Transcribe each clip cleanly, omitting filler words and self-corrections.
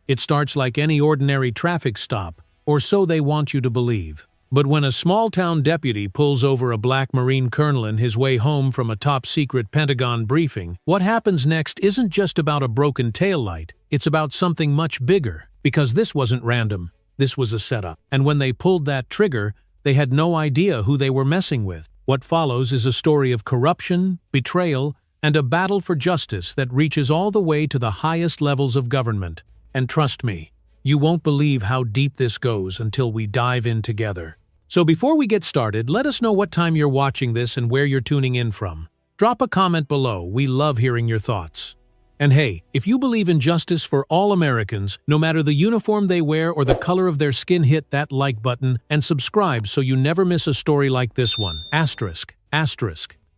It starts like any ordinary traffic stop, or so they want you to believe. But when a small-town deputy pulls over a black Marine colonel in his way home from a top-secret Pentagon briefing, what happens next isn't just about a broken taillight, it's about something much bigger. Because this wasn't random, this was a setup. And when they pulled that trigger, they had no idea who they were messing with. What follows is a story of corruption, betrayal, and a battle for justice that reaches all the way to the highest levels of government. And trust me, you won't believe how deep this goes until we dive in together. So before we get started, let us know what time you're watching this and where you're tuning in from. Drop a comment below, we love hearing your thoughts. And hey, if you believe in justice for all Americans, no matter the uniform they wear or the color of their skin, hit that like button and subscribe so you never miss a story like this one. Asterisk.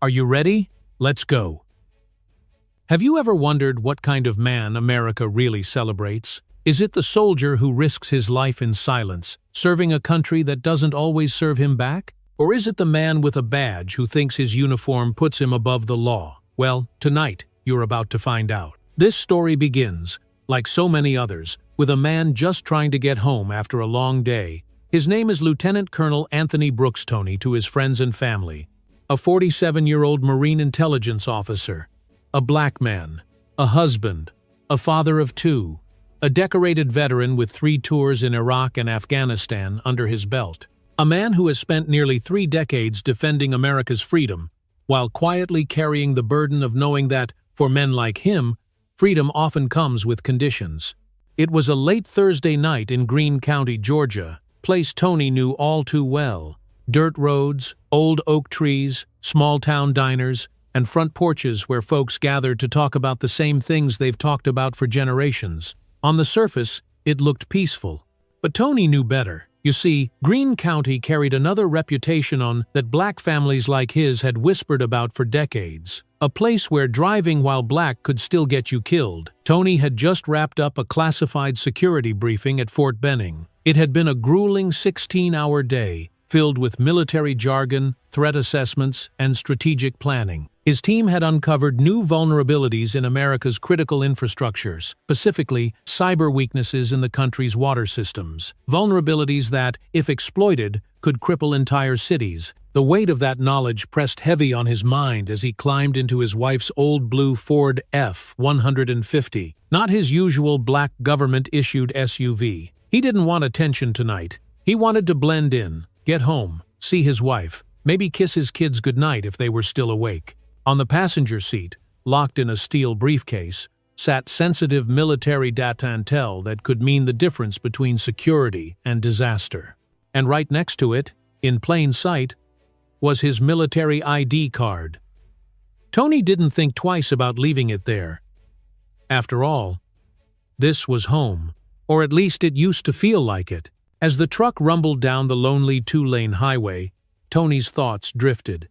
Are you ready? Let's go. Have you ever wondered what kind of man America really celebrates? Is it the soldier who risks his life in silence, serving a country that doesn't always serve him back? Or is it the man with a badge who thinks his uniform puts him above the law? Well, tonight, you're about to find out. This story begins, like so many others, with a man just trying to get home after a long day. His name is Lieutenant Colonel Anthony Brooks Tony to his friends and family. A 47-year-old Marine intelligence officer. A black man. A husband. A father of two. A decorated veteran with 3 tours in Iraq and Afghanistan under his belt. A man who has spent nearly 3 decades defending America's freedom, while quietly carrying the burden of knowing that, for men like him, freedom often comes with conditions. It was a late Thursday night in Greene County, Georgia, place Tony knew all too well. Dirt roads, old oak trees, small-town diners, and front porches where folks gathered to talk about the same things they've talked about for generations. On the surface, it looked peaceful. But Tony knew better. You see, Greene County carried another reputation on that black families like his had whispered about for decades. A place where driving while black could still get you killed. Tony had just wrapped up a classified security briefing at Fort Benning. It had been a grueling 16-hour day, filled with military jargon, threat assessments, and strategic planning. His team had uncovered new vulnerabilities in America's critical infrastructures, specifically cyber weaknesses in the country's water systems. Vulnerabilities that, if exploited, could cripple entire cities. The weight of that knowledge pressed heavy on his mind as he climbed into his wife's old blue Ford F-150, not his usual black government-issued SUV. He didn't want attention tonight. He wanted to blend in, get home, see his wife, maybe kiss his kids goodnight if they were still awake. On the passenger seat, locked in a steel briefcase, sat sensitive military data intel that could mean the difference between security and disaster. And right next to it, in plain sight, was his military ID card. Tony didn't think twice about leaving it there. After all, this was home, or at least it used to feel like it. As the truck rumbled down the lonely 2-lane highway, Tony's thoughts drifted.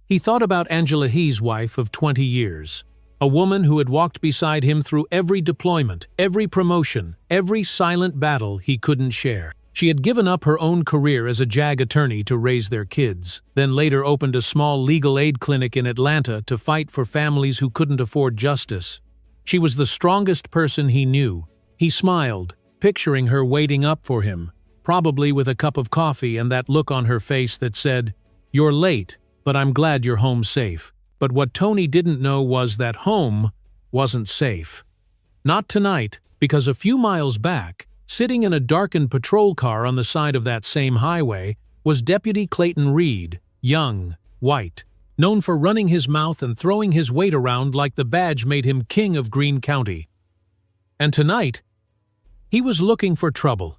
He thought about Angela He's wife of 20 years, a woman who had walked beside him through every deployment, every promotion, every silent battle he couldn't share. She had given up her own career as a JAG attorney to raise their kids, then later opened a small legal aid clinic in Atlanta to fight for families who couldn't afford justice. She was the strongest person he knew. He smiled, picturing her waiting up for him, probably with a cup of coffee and that look on her face that said, "You're late, but I'm glad you're home safe." But what Tony didn't know was that home wasn't safe. Not tonight, because a few miles back, sitting in a darkened patrol car on the side of that same highway, was Deputy Clayton Reed, young, white, known for running his mouth and throwing his weight around like the badge made him king of Greene County. And tonight, he was looking for trouble.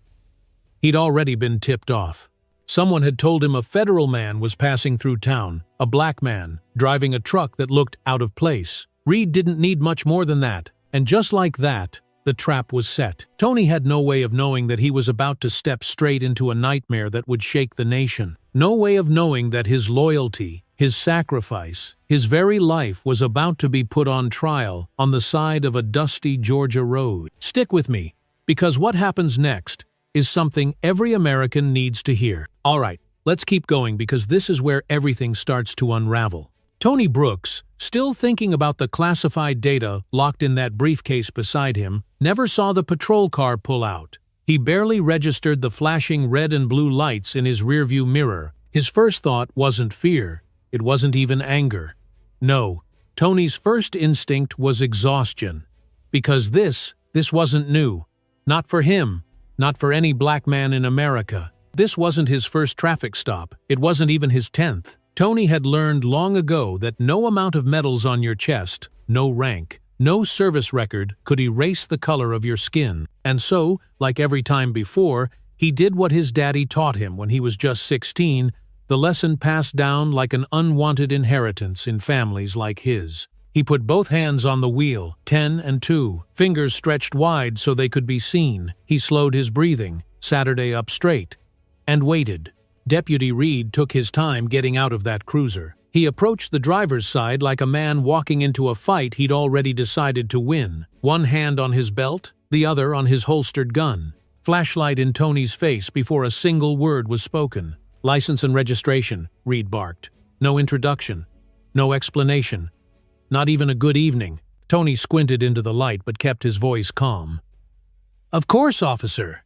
He'd already been tipped off. Someone had told him a federal man was passing through town, a black man, driving a truck that looked out of place. Reed didn't need much more than that, and just like that, the trap was set. Tony had no way of knowing that he was about to step straight into a nightmare that would shake the nation. No way of knowing that his loyalty, his sacrifice, his very life was about to be put on trial on the side of a dusty Georgia road. Stick with me, because what happens next is something every American needs to hear. All right, let's keep going because this is where everything starts to unravel. Tony Brooks, still thinking about the classified data locked in that briefcase beside him, never saw the patrol car pull out. He barely registered the flashing red and blue lights in his rearview mirror. His first thought wasn't fear. It wasn't even anger. No, Tony's first instinct was exhaustion. Because this wasn't new. Not for him. Not for any black man in America. This wasn't his first traffic stop. It wasn't even his 10th. Tony had learned long ago that no amount of medals on your chest, no rank, no service record could erase the color of your skin. And so, like every time before, he did what his daddy taught him when he was just 16, the lesson passed down like an unwanted inheritance in families like his. He put both hands on the wheel, 10 and 2, fingers stretched wide so they could be seen. He slowed his breathing, Saturday up straight, and waited. Deputy Reed took his time getting out of that cruiser. He approached the driver's side like a man walking into a fight he'd already decided to win. One hand on his belt, the other on his holstered gun. Flashlight in Tony's face before a single word was spoken. "License and registration," Reed barked. No introduction. No explanation. Not even a good evening. Tony squinted into the light but kept his voice calm. "Of course, officer.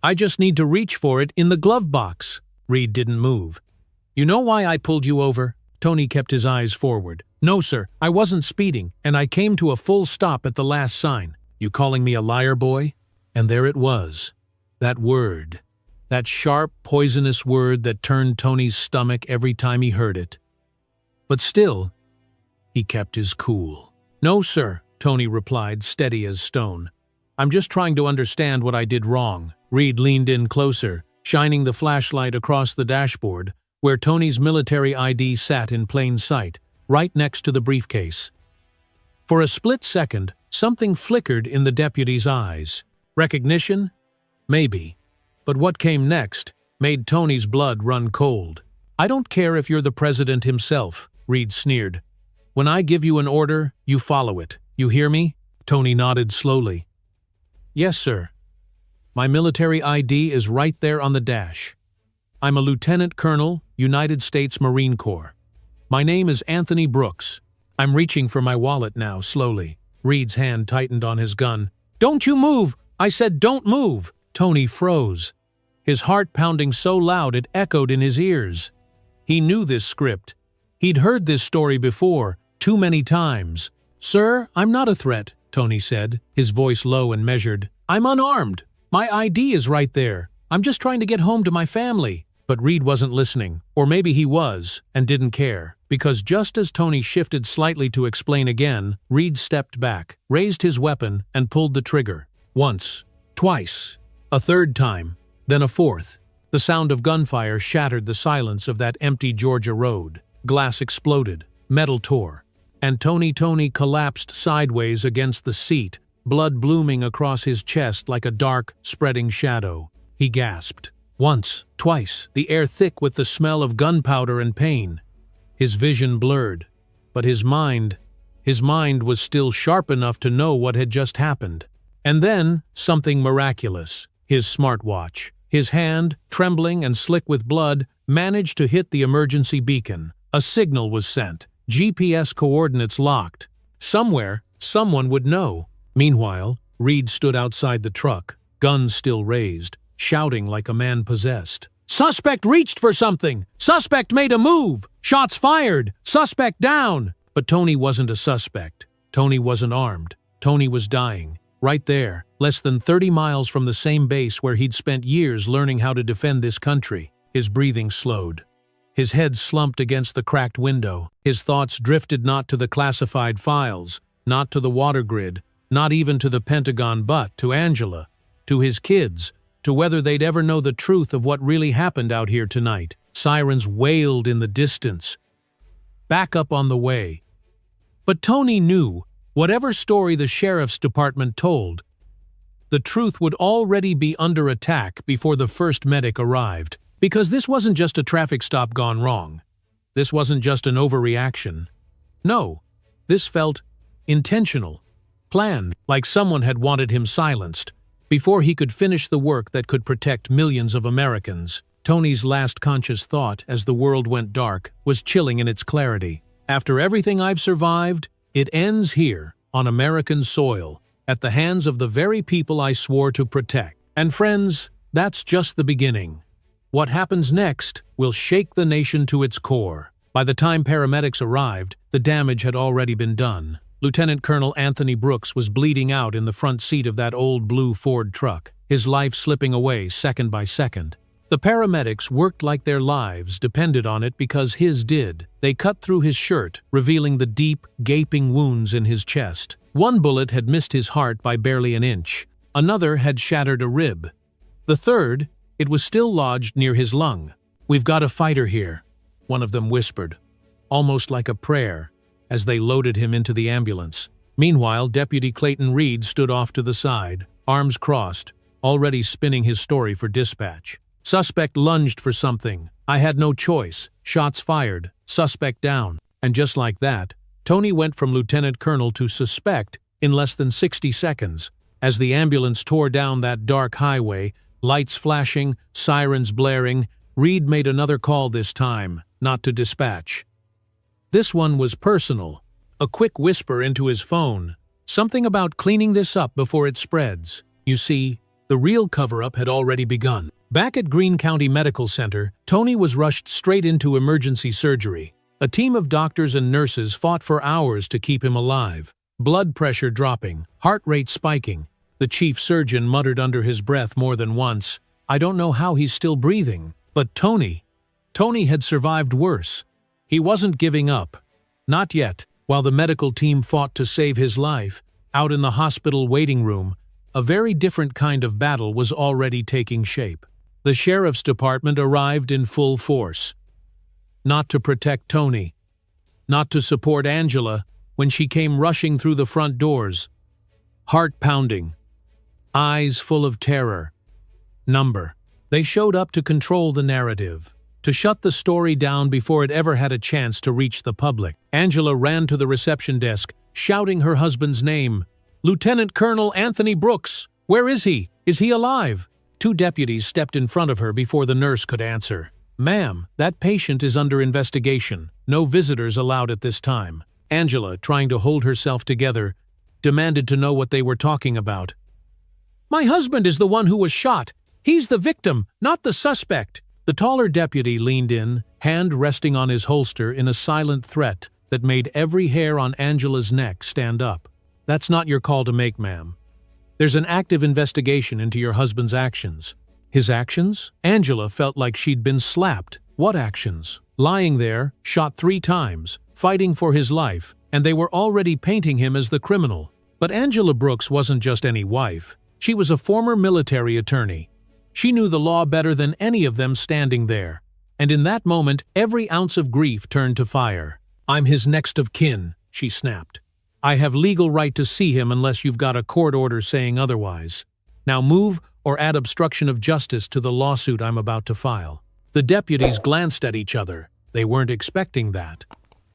I just need to reach for it in the glove box." Reed didn't move. "You know why I pulled you over?" Tony kept his eyes forward. "No, sir. I wasn't speeding, and I came to a full stop at the last sign." "You calling me a liar, boy?" And there it was. That word. That sharp, poisonous word that turned Tony's stomach every time he heard it. But still, he kept his cool. "No, sir," Tony replied, steady as stone. "I'm just trying to understand what I did wrong." Reed leaned in closer, shining the flashlight across the dashboard, where Tony's military ID sat in plain sight, right next to the briefcase. For a split second, something flickered in the deputy's eyes. Recognition? Maybe. But what came next made Tony's blood run cold. "I don't care if you're the president himself," Reed sneered. "When I give you an order, you follow it. You hear me?" Tony nodded slowly. "Yes, sir. My military ID is right there on the dash. I'm a lieutenant colonel, United States Marine Corps. My name is Anthony Brooks." I'm reaching for my wallet now, slowly. Reed's hand tightened on his gun. "Don't you move! I said don't move!" Tony froze, his heart pounding so loud it echoed in his ears. He knew this script. He'd heard this story before, too many times. "Sir, I'm not a threat," Tony said, his voice low and measured. "I'm unarmed. My ID is right there. I'm just trying to get home to my family." But Reed wasn't listening, or maybe he was, and didn't care. Because just as Tony shifted slightly to explain again, Reed stepped back, raised his weapon, and pulled the trigger. Once, twice, a third time, then a fourth. The sound of gunfire shattered the silence of that empty Georgia road. Glass exploded, metal tore, and Tony collapsed sideways against the seat, blood blooming across his chest like a dark, spreading shadow. He gasped. Once, twice, the air thick with the smell of gunpowder and pain. His vision blurred, but his mind was still sharp enough to know what had just happened. And then, something miraculous. His smartwatch, his hand, trembling and slick with blood, managed to hit the emergency beacon. A signal was sent, GPS coordinates locked. Somewhere, someone would know. Meanwhile, Reed stood outside the truck, guns still raised, shouting like a man possessed. "Suspect reached for something! Suspect made a move! Shots fired! Suspect down!" But Tony wasn't a suspect. Tony wasn't armed. Tony was dying. Right there, less than 30 miles from the same base where he'd spent years learning how to defend this country. His breathing slowed. His head slumped against the cracked window. His thoughts drifted not to the classified files, not to the water grid, not even to the Pentagon, but to Angela, to his kids, to whether they'd ever know the truth of what really happened out here tonight. Sirens wailed in the distance. Backup on the way. But Tony knew, whatever story the sheriff's department told, the truth would already be under attack before the first medic arrived. Because this wasn't just a traffic stop gone wrong. This wasn't just an overreaction. No, this felt intentional, planned, like someone had wanted him silenced before he could finish the work that could protect millions of Americans. Tony's last conscious thought, as the world went dark, was chilling in its clarity. After everything I've survived, it ends here, on American soil, at the hands of the very people I swore to protect. And friends, that's just the beginning. What happens next will shake the nation to its core. By the time paramedics arrived, the damage had already been done. Lieutenant Colonel Anthony Brooks was bleeding out in the front seat of that old blue Ford truck, his life slipping away second by second. The paramedics worked like their lives depended on it because his did. They cut through his shirt, revealing the deep, gaping wounds in his chest. One bullet had missed his heart by barely an inch. Another had shattered a rib. The third, it was still lodged near his lung. "We've got a fighter here," one of them whispered, almost like a prayer, as they loaded him into the ambulance. Meanwhile, Deputy Clayton Reed stood off to the side, arms crossed, already spinning his story for dispatch. "Suspect lunged for something. I had no choice. Shots fired. Suspect down." And just like that, Tony went from lieutenant colonel to suspect in less than 60 seconds. As the ambulance tore down that dark highway, lights flashing, sirens blaring, Reed made another call this time, not to dispatch. This one was personal. A quick whisper into his phone. Something about cleaning this up before it spreads. You see, the real cover-up had already begun. Back at Greene County Medical Center, Tony was rushed straight into emergency surgery. A team of doctors and nurses fought for hours to keep him alive. Blood pressure dropping, heart rate spiking. The chief surgeon muttered under his breath more than once, "I don't know how he's still breathing." But Tony had survived worse. He wasn't giving up. Not yet. While the medical team fought to save his life, out in the hospital waiting room, a very different kind of battle was already taking shape. The sheriff's department arrived in full force. Not to protect Tony. Not to support Angela when she came rushing through the front doors. Heart pounding. Eyes full of terror. Number. They showed up to control the narrative, to shut the story down before it ever had a chance to reach the public. Angela ran to the reception desk, shouting her husband's name. "Lieutenant Colonel Anthony Brooks! Where is he? Is he alive?" Two deputies stepped in front of her before the nurse could answer. "Ma'am, that patient is under investigation. No visitors allowed at this time." Angela, trying to hold herself together, demanded to know what they were talking about. "My husband is the one who was shot. He's the victim, not the suspect." The taller deputy leaned in, hand resting on his holster in a silent threat that made every hair on Angela's neck stand up. "That's not your call to make, ma'am. There's an active investigation into your husband's actions." His actions? Angela felt like she'd been slapped. What actions? Lying there, shot 3 times, fighting for his life, and they were already painting him as the criminal. But Angela Brooks wasn't just any wife. She was a former military attorney. She knew the law better than any of them standing there. And in that moment, every ounce of grief turned to fire. "I'm his next of kin," she snapped. "I have legal right to see him unless you've got a court order saying otherwise. Now move or add obstruction of justice to the lawsuit I'm about to file." The deputies glanced at each other. They weren't expecting that.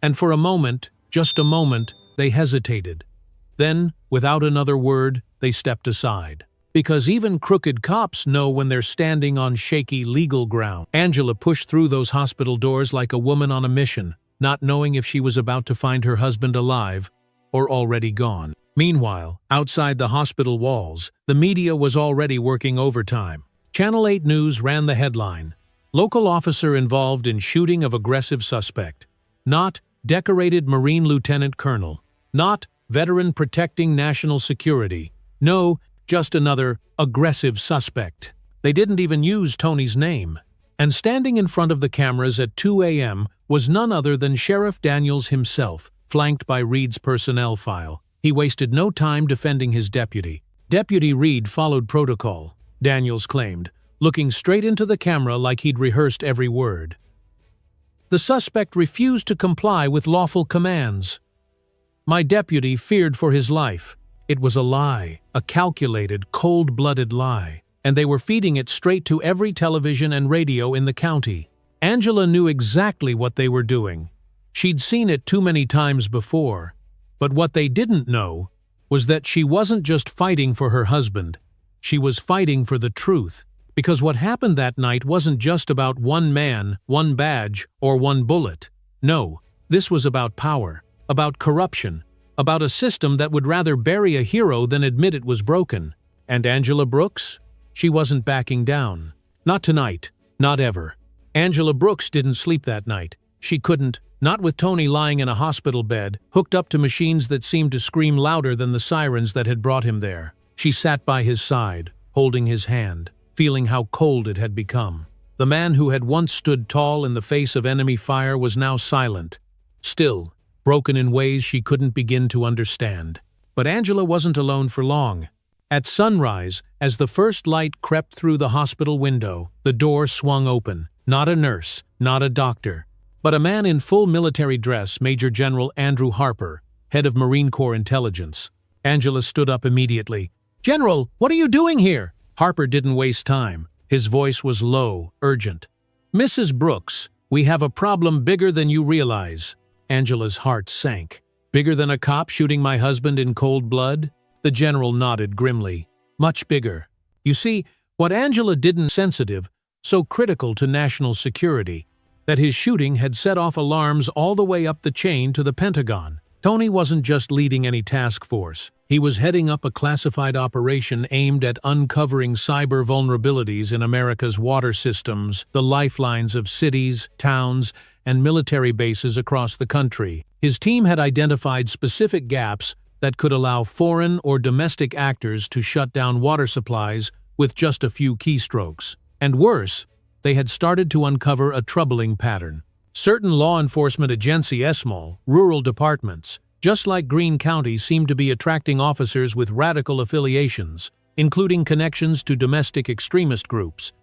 And for a moment, just a moment, they hesitated. Then, without another word, they stepped aside. Because even crooked cops know when they're standing on shaky legal ground. Angela pushed through those hospital doors like a woman on a mission, not knowing if she was about to find her husband alive or already gone. Meanwhile, outside the hospital walls, the media was already working overtime. Channel 8 News ran the headline, "Local officer involved in shooting of aggressive suspect." Not decorated Marine Lieutenant Colonel. Not veteran protecting national security. No, just another aggressive suspect. They didn't even use Tony's name. And standing in front of the cameras at 2 a.m. was none other than Sheriff Daniels himself, flanked by Reed's personnel file. He wasted no time defending his deputy. Deputy Reed followed protocol, Daniels claimed, looking straight into the camera like he'd rehearsed every word. The suspect refused to comply with lawful commands. My deputy feared for his life. It was a lie, a calculated, cold-blooded lie, and they were feeding it straight to every television and radio in the county. Angela knew exactly what they were doing. She'd seen it too many times before. But what they didn't know was that she wasn't just fighting for her husband. She was fighting for the truth. Because what happened that night wasn't just about one man, one badge, or one bullet. No, This was about power, about corruption, about a system that would rather bury a hero than admit it was broken. And Angela Brooks? She wasn't backing down. Not tonight. Not ever. Angela Brooks didn't sleep that night. She couldn't, not with Tony lying in a hospital bed, hooked up to machines that seemed to scream louder than the sirens that had brought him there. She sat by his side, holding his hand, feeling how cold it had become. The man who had once stood tall in the face of enemy fire was now silent, still, broken in ways she couldn't begin to understand. But Angela wasn't alone for long. At sunrise, as the first light crept through the hospital window, the door swung open. Not a nurse, not a doctor, but a man in full military dress, Major General Andrew Harper, head of Marine Corps Intelligence. Angela stood up immediately. "General, what are you doing here?" Harper didn't waste time. His voice was low, urgent. "Mrs. Brooks, we have a problem bigger than you realize." Angela's heart sank. "Bigger than a cop shooting my husband in cold blood?" The general nodded grimly. "Much bigger. You see, what Angela didn't sensitive, so critical to national security, that his shooting had set off alarms all the way up the chain to the Pentagon. Tony wasn't just leading any task force. He was heading up a classified operation aimed at uncovering cyber vulnerabilities in America's water systems, the lifelines of cities, towns, and military bases across the country. His team had identified specific gaps that could allow foreign or domestic actors to shut down water supplies with just a few keystrokes. And worse, they had started to uncover a troubling pattern. Certain law enforcement agencies, small, rural departments, just like Greene County, seemed to be attracting officers with radical affiliations, including connections to domestic extremist groups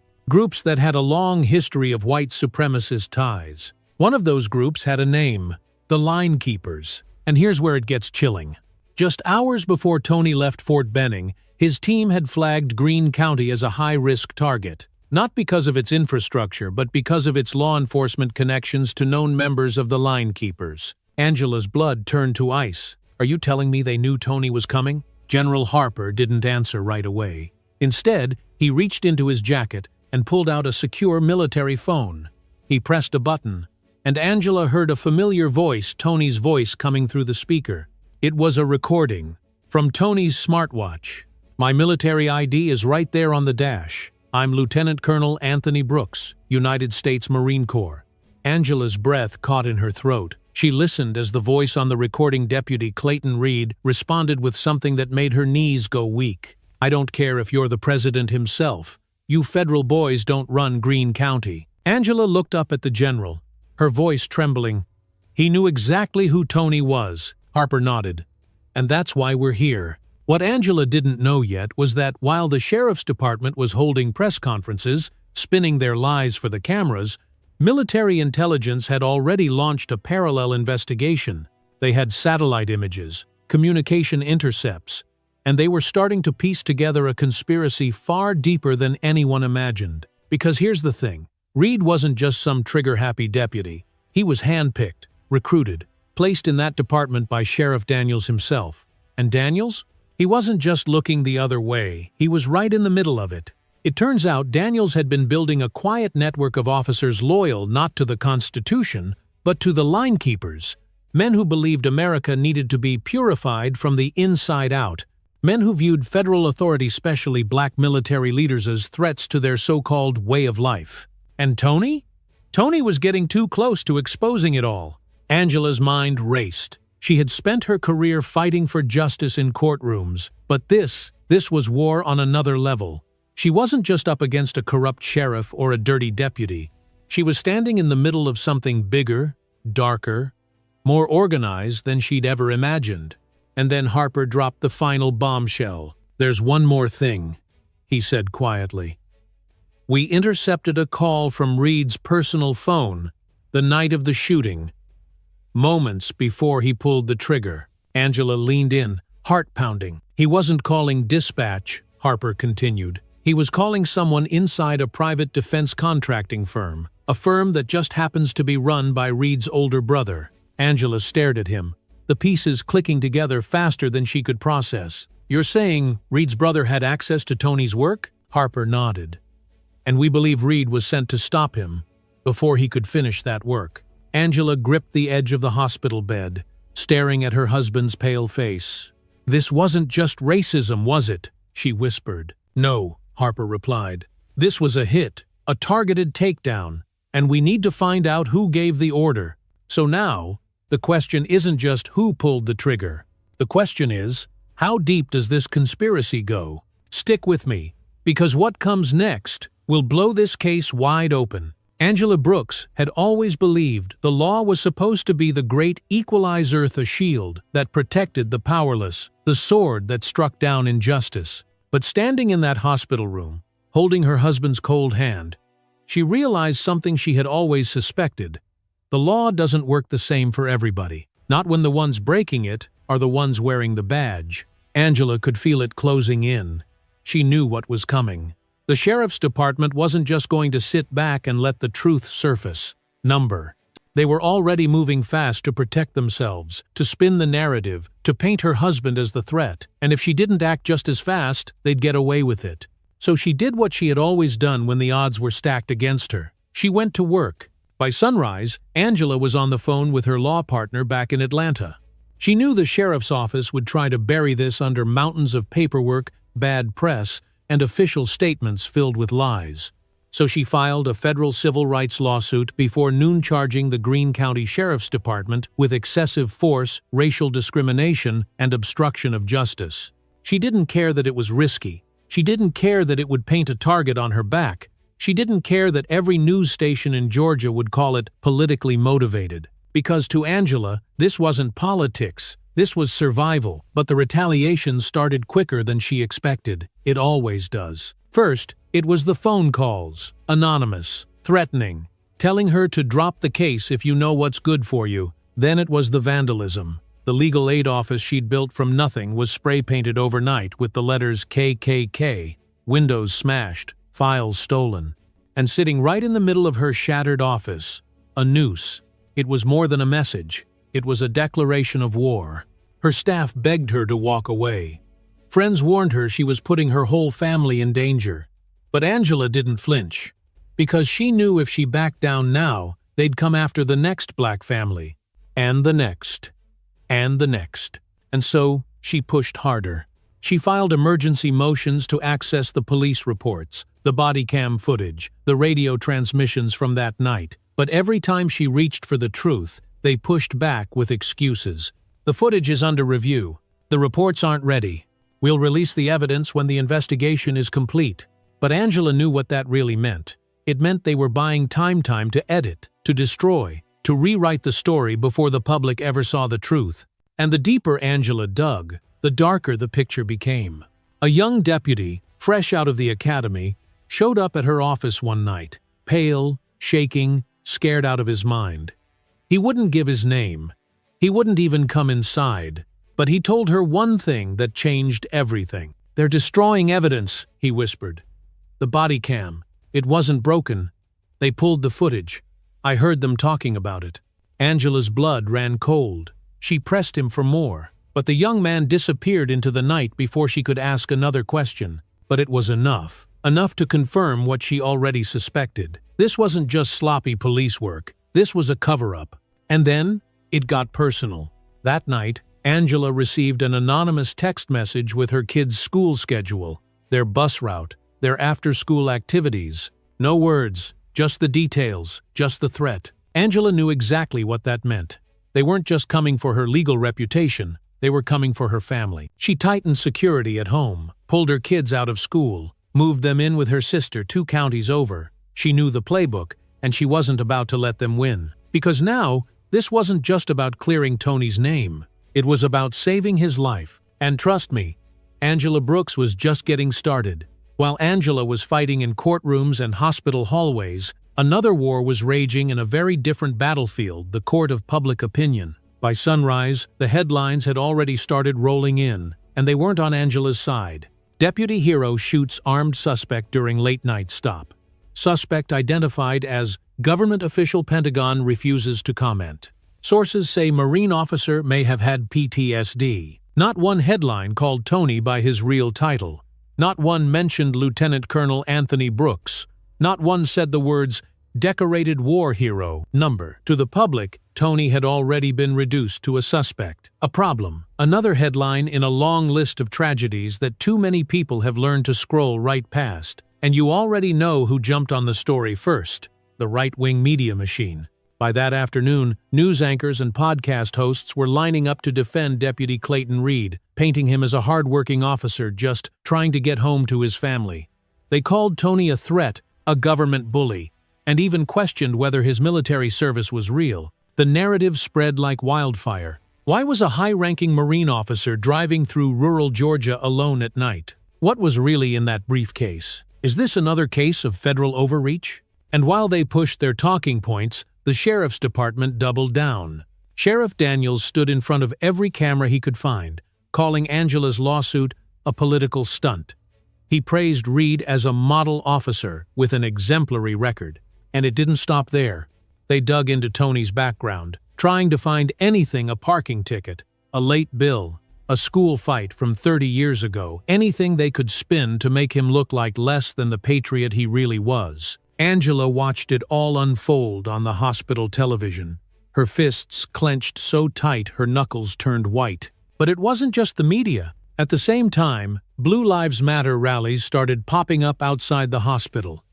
that had a long history of white supremacist ties. One of those groups had a name, the Line Keepers. And here's where it gets chilling. Just hours before Tony left Fort Benning, his team had flagged Greene County as a high-risk target. Not because of its infrastructure, but because of its law enforcement connections to known members of the Line Keepers. Angela's blood turned to ice. "Are you telling me they knew Tony was coming?" General Harper didn't answer right away. Instead, he reached into his jacket and pulled out a secure military phone. He pressed a button, and Angela heard a familiar voice, Tony's voice, coming through the speaker. It was a recording from Tony's smartwatch. "My military ID is right there on the dash. I'm Lieutenant Colonel Anthony Brooks, United States Marine Corps." Angela's breath caught in her throat. She listened as the voice on the recording, Deputy Clayton Reed, responded with something that made her knees go weak. "I don't care if you're the president himself. You federal boys don't run Greene County." Angela looked up at the general, her voice trembling. "He knew exactly who Tony was." Harper nodded. "And that's why we're here." What Angela didn't know yet was that while the sheriff's department was holding press conferences, spinning their lies for the cameras, military intelligence had already launched a parallel investigation. They had satellite images, communication intercepts, and they were starting to piece together a conspiracy far deeper than anyone imagined. Because here's the thing, Reed wasn't just some trigger-happy deputy. He was handpicked, recruited, placed in that department by Sheriff Daniels himself. And Daniels? He wasn't just looking the other way, he was right in the middle of it. It turns out Daniels had been building a quiet network of officers loyal not to the Constitution, but to the Line Keepers, men who believed America needed to be purified from the inside out, men who viewed federal authority, especially black military leaders, as threats to their so-called way of life. And Tony? Tony was getting too close to exposing it all. Angela's mind raced. She had spent her career fighting for justice in courtrooms, but this was war on another level. She wasn't just up against a corrupt sheriff or a dirty deputy. She was standing in the middle of something bigger, darker, more organized than she'd ever imagined. And then Harper dropped the final bombshell. "There's one more thing," he said quietly. "We intercepted a call from Reed's personal phone the night of the shooting, moments before he pulled the trigger." Angela leaned in, heart pounding. "He wasn't calling dispatch," Harper continued. "He was calling someone inside a private defense contracting firm, a firm that just happens to be run by Reed's older brother." Angela stared at him, the pieces clicking together faster than she could process. "You're saying Reed's brother had access to Tony's work?" Harper nodded. "And we believe Reed was sent to stop him before he could finish that work." Angela gripped the edge of the hospital bed, staring at her husband's pale face. "This wasn't just racism, was it?" she whispered. "No," Harper replied. "This was a hit, a targeted takedown, and we need to find out who gave the order. So now, the question isn't just who pulled the trigger. The question is, how deep does this conspiracy go? Stick with me, because what comes next will blow this case wide open." Angela Brooks had always believed the law was supposed to be the great equalizer, the shield that protected the powerless, the sword that struck down injustice. But standing in that hospital room, holding her husband's cold hand, she realized something she had always suspected. The law doesn't work the same for everybody. Not when the ones breaking it are the ones wearing the badge. Angela could feel it closing in. She knew what was coming. The sheriff's department wasn't just going to sit back and let the truth surface. They were already moving fast to protect themselves, to spin the narrative, to paint her husband as the threat. And if she didn't act just as fast, they'd get away with it. So she did what she had always done when the odds were stacked against her. She went to work. By sunrise, Angela was on the phone with her law partner back in Atlanta. She knew the sheriff's office would try to bury this under mountains of paperwork, bad press, and official statements filled with lies. So she filed a federal civil rights lawsuit before noon, charging the Greene County Sheriff's Department with excessive force, racial discrimination, and obstruction of justice. She didn't care that it was risky. She didn't care that it would paint a target on her back. She didn't care that every news station in Georgia would call it politically motivated. Because to Angela, this wasn't politics. This was survival, but the retaliation started quicker than she expected. It always does. First, it was the phone calls. Anonymous, threatening, telling her to drop the case if you know what's good for you. Then it was the vandalism. The legal aid office she'd built from nothing was spray-painted overnight with the letters KKK, windows smashed, files stolen. And sitting right in the middle of her shattered office, a noose. It was more than a message. It was a declaration of war. Her staff begged her to walk away. Friends warned her she was putting her whole family in danger. But Angela didn't flinch, because she knew if she backed down now, they'd come after the next black family, and the next, and the next. And so, she pushed harder. She filed emergency motions to access the police reports, the body cam footage, the radio transmissions from that night. But every time she reached for the truth, they pushed back with excuses. The footage is under review. The reports aren't ready. We'll release the evidence when the investigation is complete. But Angela knew what that really meant. It meant they were buying time to edit, to destroy, to rewrite the story before the public ever saw the truth. And the deeper Angela dug, the darker the picture became. A young deputy, fresh out of the academy, showed up at her office one night, pale, shaking, scared out of his mind. He wouldn't give his name. He wouldn't even come inside. But he told her one thing that changed everything. "They're destroying evidence," he whispered. "The body cam. It wasn't broken. They pulled the footage. I heard them talking about it." Angela's blood ran cold. She pressed him for more. But the young man disappeared into the night before she could ask another question. But it was enough. Enough to confirm what she already suspected. This wasn't just sloppy police work. This was a cover-up. And then, it got personal. That night, Angela received an anonymous text message with her kids' school schedule, their bus route, their after-school activities. No words, just the details, just the threat. Angela knew exactly what that meant. They weren't just coming for her legal reputation, they were coming for her family. She tightened security at home, pulled her kids out of school, moved them in with her sister 2 counties over. She knew the playbook, and she wasn't about to let them win. Because now, this wasn't just about clearing Tony's name. It was about saving his life. And trust me, Angela Brooks was just getting started. While Angela was fighting in courtrooms and hospital hallways, another war was raging in a very different battlefield, the court of public opinion. By sunrise, the headlines had already started rolling in, and they weren't on Angela's side. Deputy Hero shoots armed suspect during late-night stop. Suspect identified as government official. Pentagon refuses to comment. Sources say Marine officer may have had PTSD. Not one headline called Tony by his real title. Not one mentioned Lieutenant Colonel Anthony Brooks. Not one said the words decorated war hero number. To the public, Tony had already been reduced to a suspect. A problem. Another headline in a long list of tragedies that too many people have learned to scroll right past. And you already know who jumped on the story first. The right-wing media machine. By that afternoon, news anchors and podcast hosts were lining up to defend Deputy Clayton Reed, painting him as a hard-working officer just trying to get home to his family. They called Tony a threat, a government bully, and even questioned whether his military service was real. The narrative spread like wildfire. Why was a high-ranking Marine officer driving through rural Georgia alone at night? What was really in that briefcase? Is this another case of federal overreach? And while they pushed their talking points, the sheriff's department doubled down. Sheriff Daniels stood in front of every camera he could find, calling Angela's lawsuit a political stunt. He praised Reed as a model officer with an exemplary record. And it didn't stop there. They dug into Tony's background, trying to find anything: a parking ticket, a late bill, a school fight from 30 years ago, anything they could spin to make him look like less than the patriot he really was. Angela watched it all unfold on the hospital television, her fists clenched so tight her knuckles turned white. But it wasn't just the media. At the same time, Blue Lives Matter rallies started popping up outside the hospital.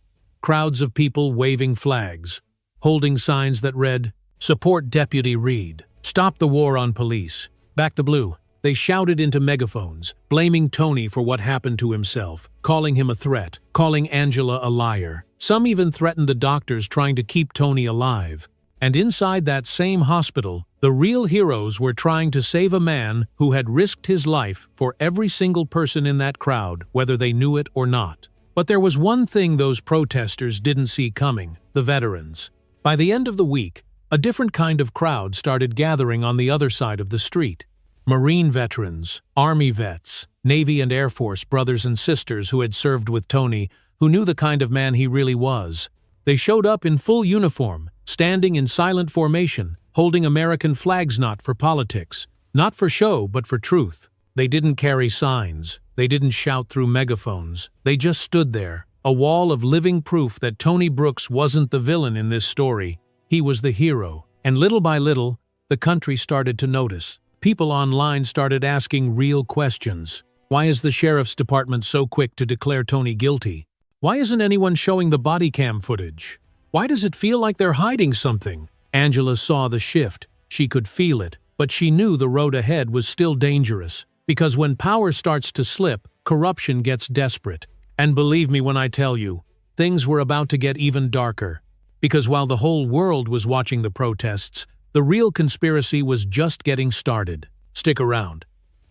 Crowds of people waving flags, holding signs that read, "Support Deputy Reed," "Stop the war on police," "Back the Blue." They shouted into megaphones, blaming Tony for what happened to himself, calling him a threat, calling Angela a liar. Some even threatened the doctors trying to keep Tony alive. And inside that same hospital, the real heroes were trying to save a man who had risked his life for every single person in that crowd, whether they knew it or not. But there was one thing those protesters didn't see coming: the veterans. By the end of the week, a different kind of crowd started gathering on the other side of the street. Marine veterans, Army vets, Navy and Air Force brothers and sisters who had served with Tony, who knew the kind of man he really was. They showed up in full uniform, standing in silent formation, holding American flags, not for politics, not for show, but for truth. They didn't carry signs. They didn't shout through megaphones. They just stood there, a wall of living proof that Tony Brooks wasn't the villain in this story. He was the hero. And little by little, the country started to notice. People online started asking real questions. Why is the sheriff's department so quick to declare Tony guilty? Why isn't anyone showing the body cam footage? Why does it feel like they're hiding something? Angela saw the shift. She could feel it, but she knew the road ahead was still dangerous. Because when power starts to slip, corruption gets desperate. And believe me when I tell you, things were about to get even darker. Because while the whole world was watching the protests, the real conspiracy was just getting started. Stick around.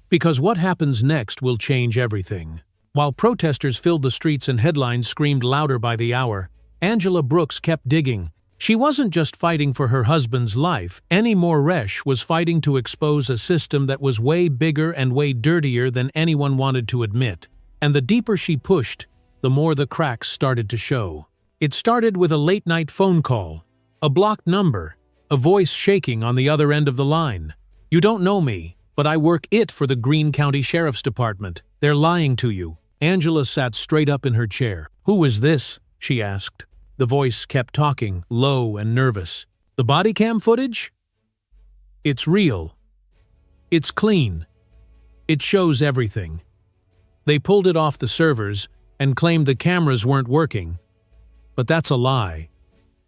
Because what happens next will change everything. While protesters filled the streets and headlines screamed louder by the hour, Angela Brooks kept digging. She wasn't just fighting for her husband's life anymore. Resh was fighting to expose a system that was way bigger and way dirtier than anyone wanted to admit. And the deeper she pushed, the more the cracks started to show. It started with a late-night phone call, a blocked number, a voice shaking on the other end of the line. "You don't know me, but I work for the Greene County Sheriff's Department. They're lying to you." Angela sat straight up in her chair. "Who is this?" she asked. The voice kept talking, low and nervous. "The body cam footage? It's real. It's clean. It shows everything. They pulled it off the servers and claimed the cameras weren't working. But that's a lie.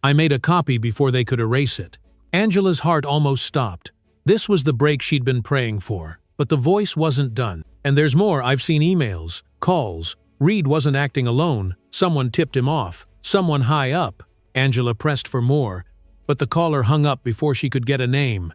I made a copy before they could erase it." Angela's heart almost stopped. This was the break she'd been praying for. But the voice wasn't done. "And there's more. I've seen emails, calls. Reed wasn't acting alone. Someone tipped him off. Someone high up." Angela pressed for more, but the caller hung up before she could get a name.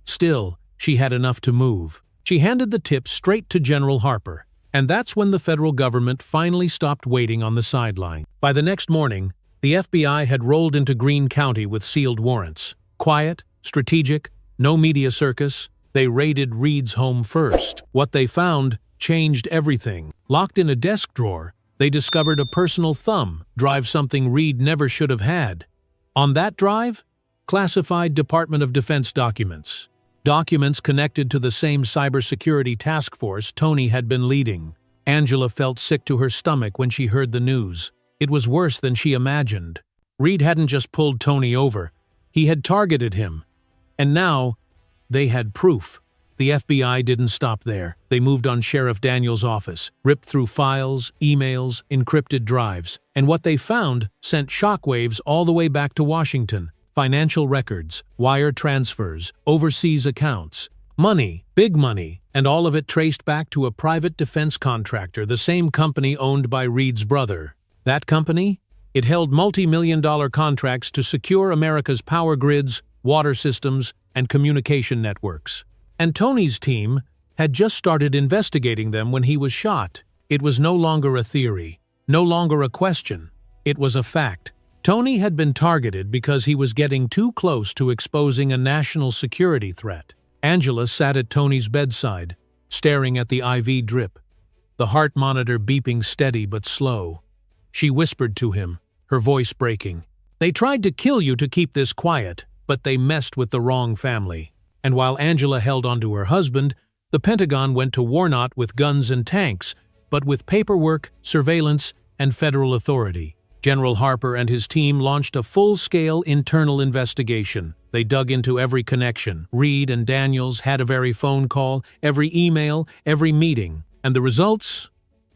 Still, she had enough to move. She handed the tip straight to General Harper. And that's when the federal government finally stopped waiting on the sideline. By the next morning, the FBI had rolled into Greene County with sealed warrants. Quiet, strategic, no media circus. They raided Reed's home first. What they found changed everything. Locked in a desk drawer, they discovered a personal thumb drive, something Reed never should have had. On that drive, classified Department of Defense documents. Documents connected to the same cybersecurity task force Tony had been leading. Angela felt sick to her stomach when she heard the news. It was worse than she imagined. Reed hadn't just pulled Tony over, he had targeted him. And now, they had proof. The FBI didn't stop there. They moved on Sheriff Daniels' office, ripped through files, emails, encrypted drives, and what they found sent shockwaves all the way back to Washington. Financial records, wire transfers, overseas accounts, money, big money, and all of it traced back to a private defense contractor, the same company owned by Reed's brother. That company? It held multi-million-dollar contracts to secure America's power grids, water systems, and communication networks. And Tony's team had just started investigating them when he was shot. It was no longer a theory, no longer a question. It was a fact. Tony had been targeted because he was getting too close to exposing a national security threat. Angela sat at Tony's bedside, staring at the IV drip, the heart monitor beeping steady but slow. She whispered to him, her voice breaking. "They tried to kill you to keep this quiet, but they messed with the wrong family." And while Angela held onto her husband, the Pentagon went to war not with guns and tanks, but with paperwork, surveillance, and federal authority. General Harper and his team launched a full-scale internal investigation. They dug into every connection. Reed and Daniels had every phone call, every email, every meeting. And the results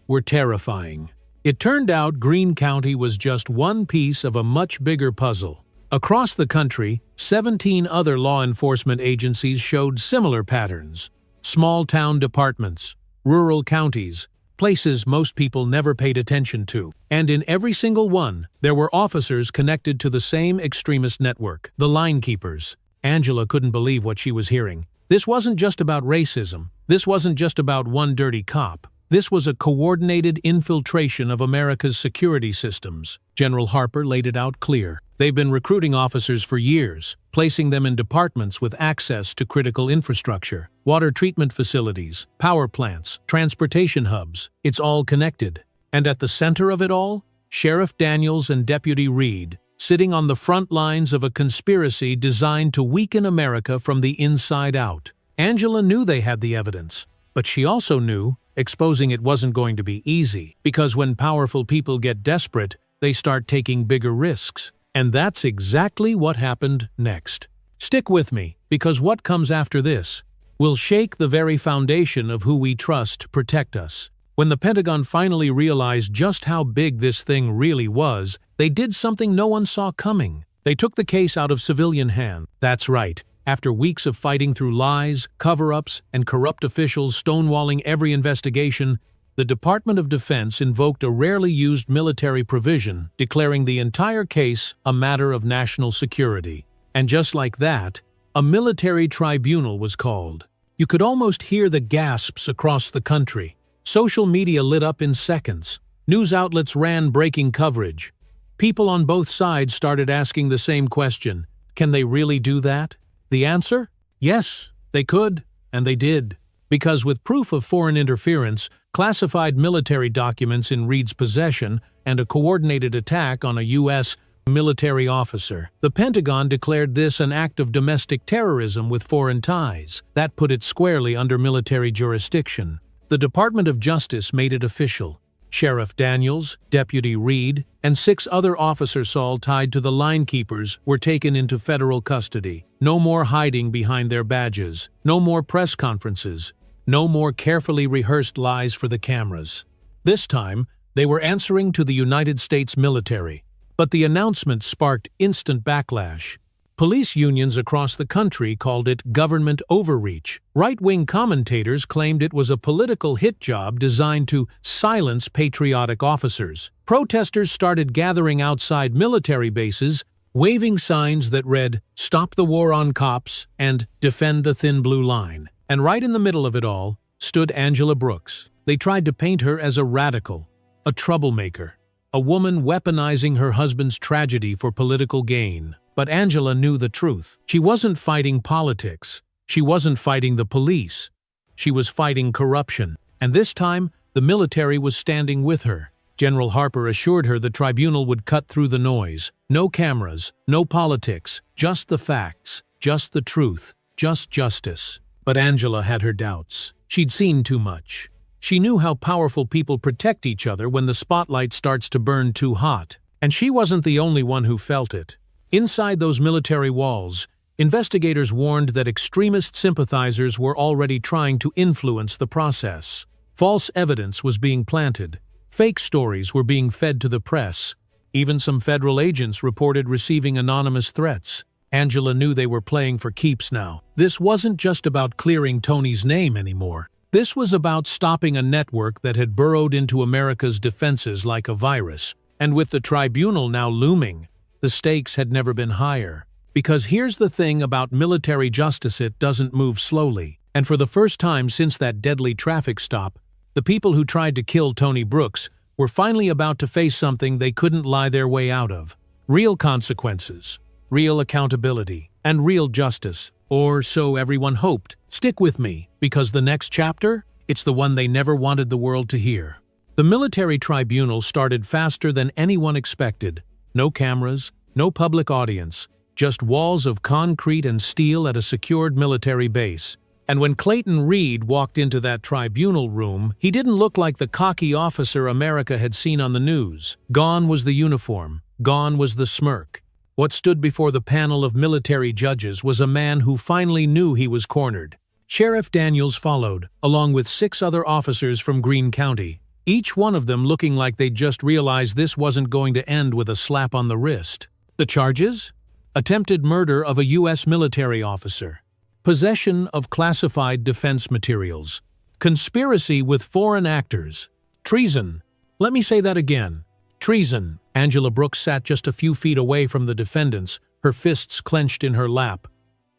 were terrifying. It turned out Greene County was just one piece of a much bigger puzzle. Across the country, 17 other law enforcement agencies showed similar patterns. Small-town departments, rural counties, places most people never paid attention to. And in every single one, there were officers connected to the same extremist network, the Line Keepers. Angela couldn't believe what she was hearing. This wasn't just about racism. This wasn't just about one dirty cop. This was a coordinated infiltration of America's security systems. General Harper laid it out clear. They've been recruiting officers for years, placing them in departments with access to critical infrastructure, water treatment facilities, power plants, transportation hubs. It's all connected. And at the center of it all, Sheriff Daniels and Deputy Reed, sitting on the front lines of a conspiracy designed to weaken America from the inside out. Angela knew they had the evidence, but she also knew exposing it wasn't going to be easy, because when powerful people get desperate, they start taking bigger risks. And that's exactly what happened next. Stick with me, because what comes after this will shake the very foundation of who we trust to protect us. When the Pentagon finally realized just how big this thing really was, they did something no one saw coming. They took the case out of civilian hands. That's right. After weeks of fighting through lies, cover-ups, and corrupt officials stonewalling every investigation, the Department of Defense invoked a rarely used military provision, declaring the entire case a matter of national security. And just like that, a military tribunal was called. You could almost hear the gasps across the country. Social media lit up in seconds. News outlets ran breaking coverage. People on both sides started asking the same question: can they really do that? The answer? Yes, they could, and they did. Because with proof of foreign interference, classified military documents in Reed's possession, and a coordinated attack on a U.S. military officer, the Pentagon declared this an act of domestic terrorism with foreign ties. That put it squarely under military jurisdiction. The Department of Justice made it official. Sheriff Daniels, Deputy Reed, and 6 other officers all tied to the Line Keepers were taken into federal custody. No more hiding behind their badges. No more press conferences. No more carefully rehearsed lies for the cameras. This time, they were answering to the United States military. But the announcement sparked instant backlash. Police unions across the country called it government overreach. Right-wing commentators claimed it was a political hit job designed to silence patriotic officers. Protesters started gathering outside military bases, waving signs that read, "Stop the war on cops" and "Defend the thin blue line." And right in the middle of it all stood Angela Brooks. They tried to paint her as a radical, a troublemaker, a woman weaponizing her husband's tragedy for political gain. But Angela knew the truth. She wasn't fighting politics. She wasn't fighting the police. She was fighting corruption. And this time, the military was standing with her. General Harper assured her the tribunal would cut through the noise. No cameras, no politics, just the facts, just the truth, just justice. But Angela had her doubts. She'd seen too much. She knew how powerful people protect each other when the spotlight starts to burn too hot. And she wasn't the only one who felt it. Inside those military walls, investigators warned that extremist sympathizers were already trying to influence the process. False evidence was being planted. Fake stories were being fed to the press. Even some federal agents reported receiving anonymous threats. Angela knew they were playing for keeps now. This wasn't just about clearing Tony's name anymore. This was about stopping a network that had burrowed into America's defenses like a virus. And with the tribunal now looming, the stakes had never been higher. Because here's the thing about military justice: it doesn't move slowly. And for the first time since that deadly traffic stop, the people who tried to kill Tony Brooks were finally about to face something they couldn't lie their way out of. Real consequences, real accountability, and real justice. Or so everyone hoped. Stick with me, because the next chapter, it's the one they never wanted the world to hear. The military tribunal started faster than anyone expected. No cameras, no public audience, just walls of concrete and steel at a secured military base. And when Clayton Reed walked into that tribunal room, he didn't look like the cocky officer America had seen on the news. Gone was the uniform. Gone was the smirk. What stood before the panel of military judges was a man who finally knew he was cornered. Sheriff Daniels followed, along with 6 other officers from Greene County, each one of them looking like they'd just realized this wasn't going to end with a slap on the wrist. The charges? Attempted murder of a U.S. military officer. Possession of classified defense materials. Conspiracy with foreign actors. Treason. Let me say that again. Treason. Angela Brooks sat just a few feet away from the defendants, her fists clenched in her lap.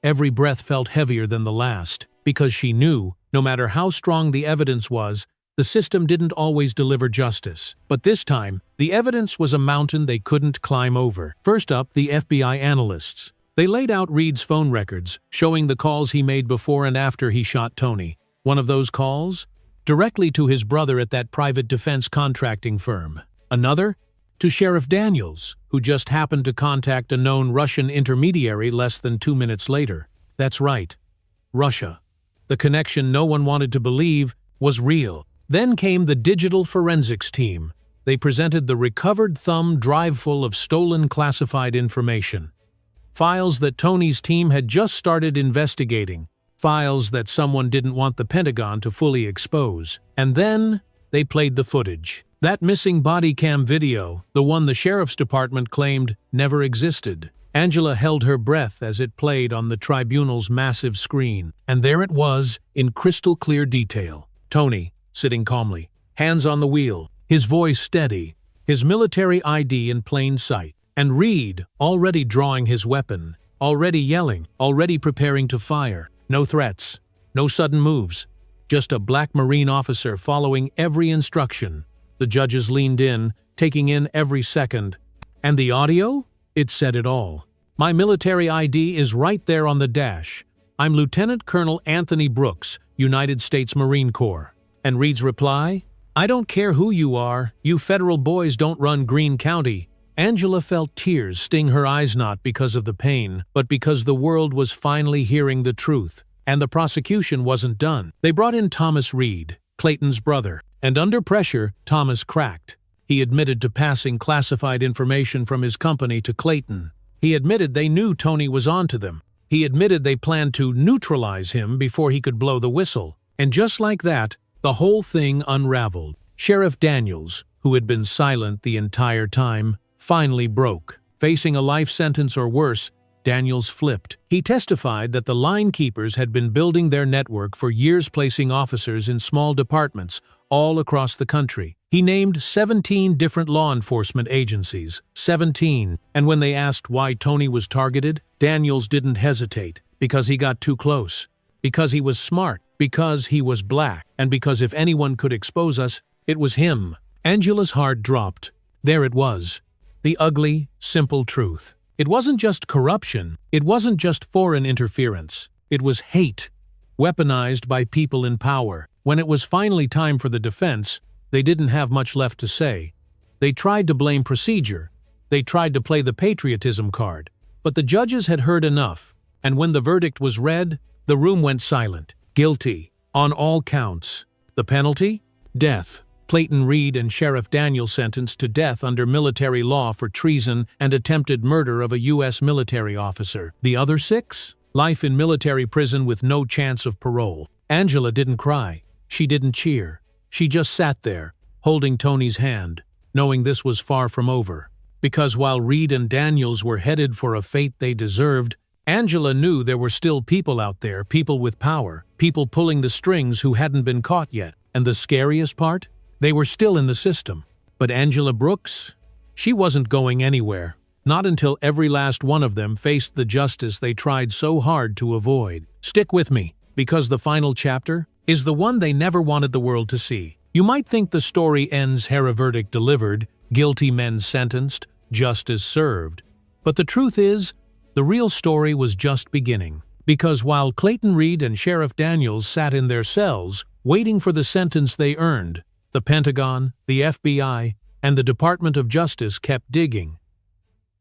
Every breath felt heavier than the last, because she knew, no matter how strong the evidence was, the system didn't always deliver justice. But this time, the evidence was a mountain they couldn't climb over. First up, the FBI analysts. They laid out Reed's phone records, showing the calls he made before and after he shot Tony. One of those calls? Directly to his brother at that private defense contracting firm. Another? To Sheriff Daniels, who just happened to contact a known Russian intermediary less than 2 minutes later. That's right. Russia. The connection no one wanted to believe was real. Then came the digital forensics team. They presented the recovered thumb drive full of stolen classified information. Files that Tony's team had just started investigating. Files that someone didn't want the Pentagon to fully expose. And then they played the footage. That missing body cam video, the one the sheriff's department claimed never existed. Angela held her breath as it played on the tribunal's massive screen. And there it was, in crystal clear detail. Tony, sitting calmly, hands on the wheel, his voice steady, his military ID in plain sight. And Reed, already drawing his weapon, already yelling, already preparing to fire. No threats, no sudden moves, just a black Marine officer following every instruction. The judges leaned in, taking in every second. And the audio? It said it all. My military ID is right there on the dash. I'm Lieutenant Colonel Anthony Brooks, United States Marine Corps. And Reed's reply? I don't care who you are, you federal boys don't run Greene County. Angela felt tears sting her eyes, not because of the pain, but because the world was finally hearing the truth. And the prosecution wasn't done. They brought in Thomas Reed, Clayton's brother. And under pressure, Thomas cracked. He admitted to passing classified information from his company to Clayton. He admitted they knew Tony was onto them. He admitted they planned to neutralize him before he could blow the whistle. And just like that, the whole thing unraveled. Sheriff Daniels, who had been silent the entire time, finally broke. Facing a life sentence or worse, Daniels flipped. He testified that the line keepers had been building their network for years, placing officers in small departments all across the country. He named 17 different law enforcement agencies. 17. And when they asked why Tony was targeted, Daniels didn't hesitate. Because he got too close. Because he was smart. Because he was black. And because if anyone could expose us, it was him. Angela's heart dropped. There it was. The ugly, simple truth. It wasn't just corruption. It wasn't just foreign interference. It was hate, weaponized by people in power. When it was finally time for the defense, they didn't have much left to say. They tried to blame procedure. They tried to play the patriotism card. But the judges had heard enough. And when the verdict was read, the room went silent. Guilty, on all counts. The penalty? Death. Clayton Reed and Sheriff Daniels sentenced to death under military law for treason and attempted murder of a U.S. military officer. The other 6? Life in military prison with no chance of parole. Angela didn't cry. She didn't cheer. She just sat there, holding Tony's hand, knowing this was far from over. Because while Reed and Daniels were headed for a fate they deserved, Angela knew there were still people out there, people with power, people pulling the strings who hadn't been caught yet. And the scariest part? They were still in the system. But Angela Brooks? She wasn't going anywhere. Not until every last one of them faced the justice they tried so hard to avoid. Stick with me, because the final chapter is the one they never wanted the world to see. You might think the story ends here, a verdict delivered, guilty men sentenced, justice served. But the truth is, the real story was just beginning. Because while Clayton Reed and Sheriff Daniels sat in their cells, waiting for the sentence they earned, the Pentagon, the FBI, and the Department of Justice kept digging.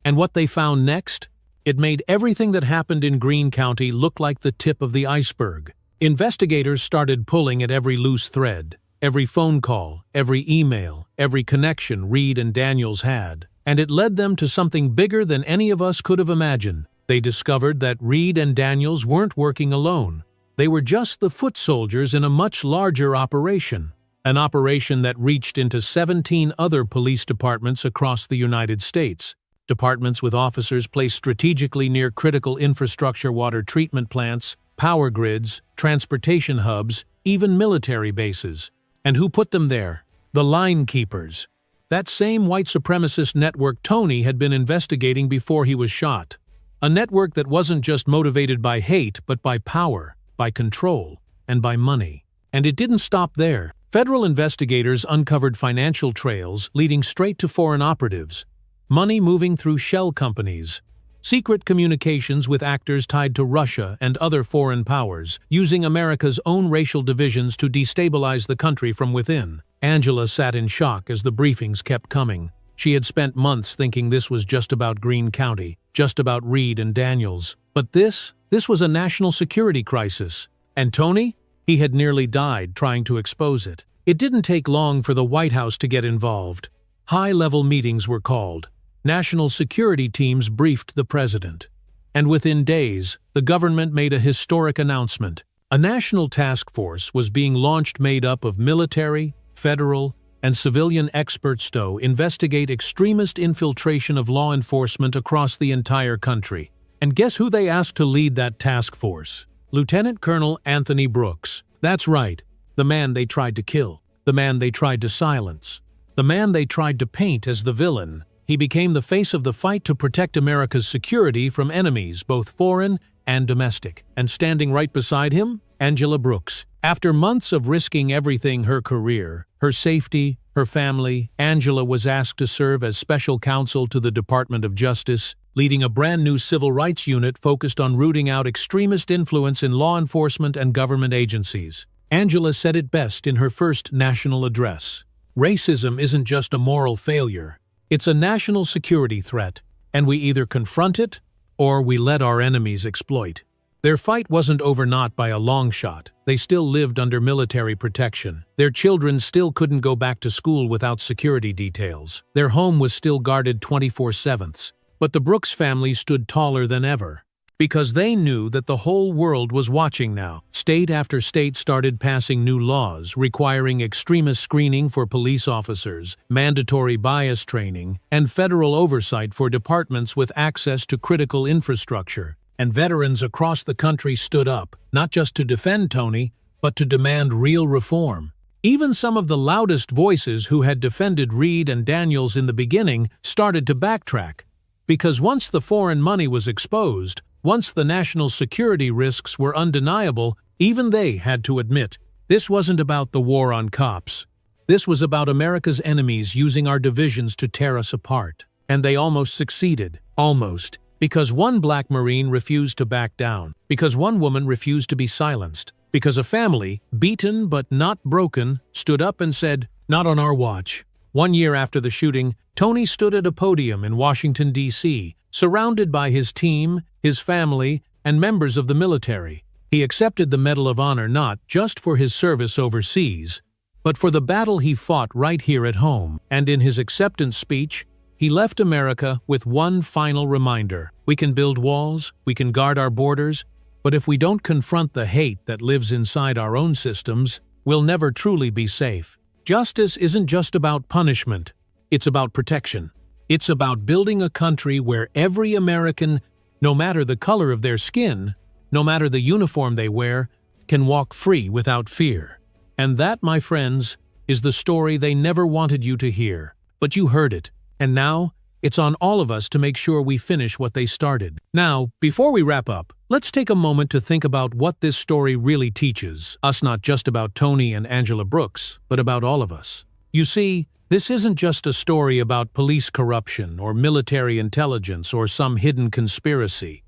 And what they found next? It made everything that happened in Greene County look like the tip of the iceberg. Investigators started pulling at every loose thread, every phone call, every email, every connection Reed and Daniels had. And it led them to something bigger than any of us could have imagined. They discovered that Reed and Daniels weren't working alone. They were just the foot soldiers in a much larger operation. An operation that reached into 17 other police departments across the United States. Departments with officers placed strategically near critical infrastructure, water treatment plants, power grids, transportation hubs, even military bases. And who put them there? The line keepers. That same white supremacist network Tony had been investigating before he was shot. A network that wasn't just motivated by hate, but by power, by control, and by money. And it didn't stop there. Federal investigators uncovered financial trails leading straight to foreign operatives, money moving through shell companies, secret communications with actors tied to Russia and other foreign powers, using America's own racial divisions to destabilize the country from within. Angela sat in shock as the briefings kept coming. She had spent months thinking this was just about Greene County, just about Reed and Daniels. But this was a national security crisis. And Tony? He had nearly died trying to expose it. It didn't take long for the White House to get involved. High-level meetings were called. National security teams briefed the president. And within days, the government made a historic announcement. A national task force was being launched made up of military, federal, and civilian experts to investigate extremist infiltration of law enforcement across the entire country. And guess who they asked to lead that task force? Lieutenant Colonel Anthony Brooks. That's right, the man they tried to kill, the man they tried to silence, the man they tried to paint as the villain. He became the face of the fight to protect America's security from enemies, both foreign and domestic. And standing right beside him, Angela Brooks. After months of risking everything, her career, her safety, her family, Angela was asked to serve as special counsel to the Department of Justice, leading a brand new civil rights unit focused on rooting out extremist influence in law enforcement and government agencies. Angela said it best in her first national address. Racism isn't just a moral failure. It's a national security threat, and we either confront it or we let our enemies exploit. Their fight wasn't over, not by a long shot. They still lived under military protection. Their children still couldn't go back to school without security details. Their home was still guarded 24/7. But the Brooks family stood taller than ever. Because they knew that the whole world was watching now. State after state started passing new laws requiring extremist screening for police officers, mandatory bias training, and federal oversight for departments with access to critical infrastructure. And veterans across the country stood up, not just to defend Tony, but to demand real reform. Even some of the loudest voices who had defended Reed and Daniels in the beginning started to backtrack. Because once the foreign money was exposed, once the national security risks were undeniable, even they had to admit, this wasn't about the war on cops. This was about America's enemies using our divisions to tear us apart. And they almost succeeded. Almost. Because one black Marine refused to back down. Because one woman refused to be silenced. Because a family, beaten but not broken, stood up and said, "Not on our watch." 1 year after the shooting, Tony stood at a podium in Washington, D.C., surrounded by his team, his family, and members of the military. He accepted the Medal of Honor not just for his service overseas, but for the battle he fought right here at home. And in his acceptance speech, he left America with one final reminder. We can build walls, we can guard our borders, but if we don't confront the hate that lives inside our own systems, we'll never truly be safe. Justice isn't just about punishment, it's about protection. It's about building a country where every American, no matter the color of their skin, no matter the uniform they wear, can walk free without fear. And that, my friends, is the story they never wanted you to hear. But you heard it, and now it's on all of us to make sure we finish what they started. Now, before we wrap up, let's take a moment to think about what this story really teaches us, not just about Tony and Angela Brooks, but about all of us. You see, this isn't just a story about police corruption or military intelligence or some hidden conspiracy.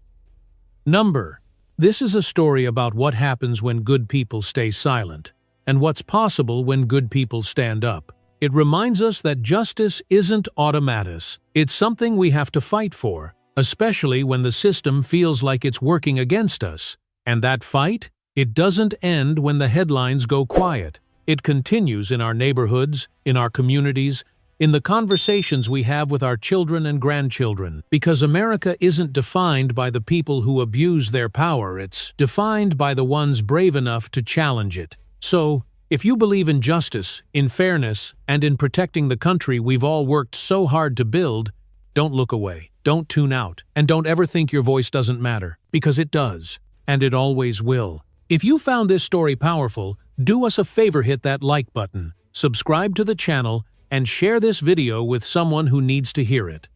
This is a story about what happens when good people stay silent, and what's possible when good people stand up. It reminds us that justice isn't automatic. It's something we have to fight for, especially when the system feels like it's working against us. And that fight? It doesn't end when the headlines go quiet. It continues in our neighborhoods, in our communities, in the conversations we have with our children and grandchildren. Because America isn't defined by the people who abuse their power, it's defined by the ones brave enough to challenge it. So, if you believe in justice, in fairness, and in protecting the country we've all worked so hard to build, don't look away, don't tune out, and don't ever think your voice doesn't matter, because it does, and it always will. If you found this story powerful, do us a favor, hit that like button, subscribe to the channel, and share this video with someone who needs to hear it.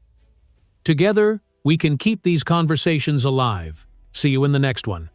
Together, we can keep these conversations alive. See you in the next one.